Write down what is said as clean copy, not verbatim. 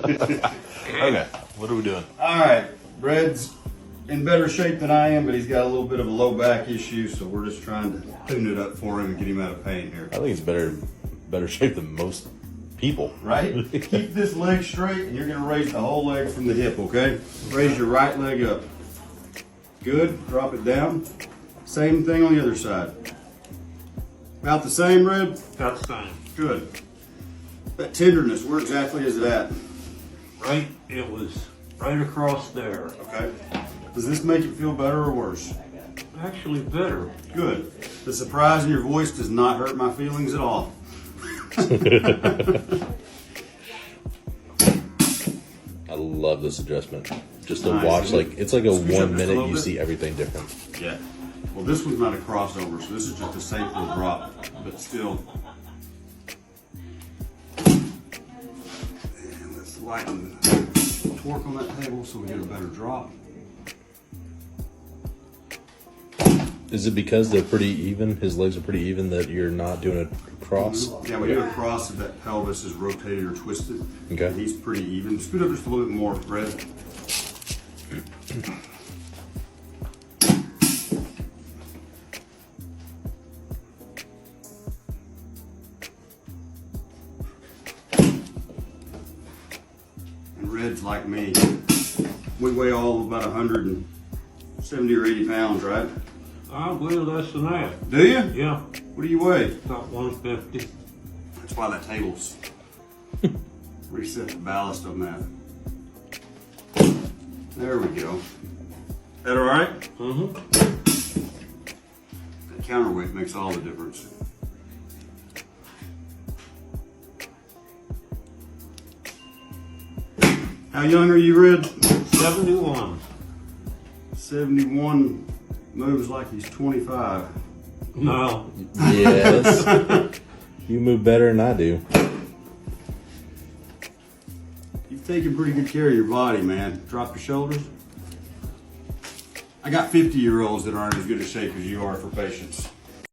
Okay, what are we doing? All right, Red's in better shape than I am, but he's got a little bit of a low back issue, so we're just trying to tune it up for him and get him out of pain here. I think it's better shape than most people. Right? Keep this leg straight, and you're gonna raise the whole leg from the hip, okay? Raise your right leg up. Good, drop it down. Same thing on the other side. About the same, Red? About the same. Good. That tenderness, where exactly is it at? Right, it was right across there. Okay. Does this make it feel better or worse? Actually better. Good. The surprise in your voice does not hurt my feelings at all. I love this adjustment. Just to Nice, watch, isn't it? like it's like a Squeeze up 1 just a minute little you bit. see everything different. Yeah. Well, this one's not a crossover, so this is just a safe little drop, but still. And let's lighten the torque on that table so we get a better drop. Is it because they're pretty even? His legs are pretty even that you're not doing a cross? Yeah, we do a cross if that pelvis is rotated or twisted. Okay. And he's pretty even. Scoot up just a little bit more, Red. And Red's like me. We weigh all about 170 or 80 pounds, right? I weigh less than that. Do you? Yeah, What do you weigh? about 150. That's why that table's reset the ballast on that. There we go. That all right? Mm-hmm. That counterweight makes all the difference. How young are you, Red? 71. 71 moves like he's 25. No, Yes. You move better than I do. You've taken pretty good care of your body, man. Drop your shoulders. I got 50-year-olds that aren't as good a shape as you are for patience.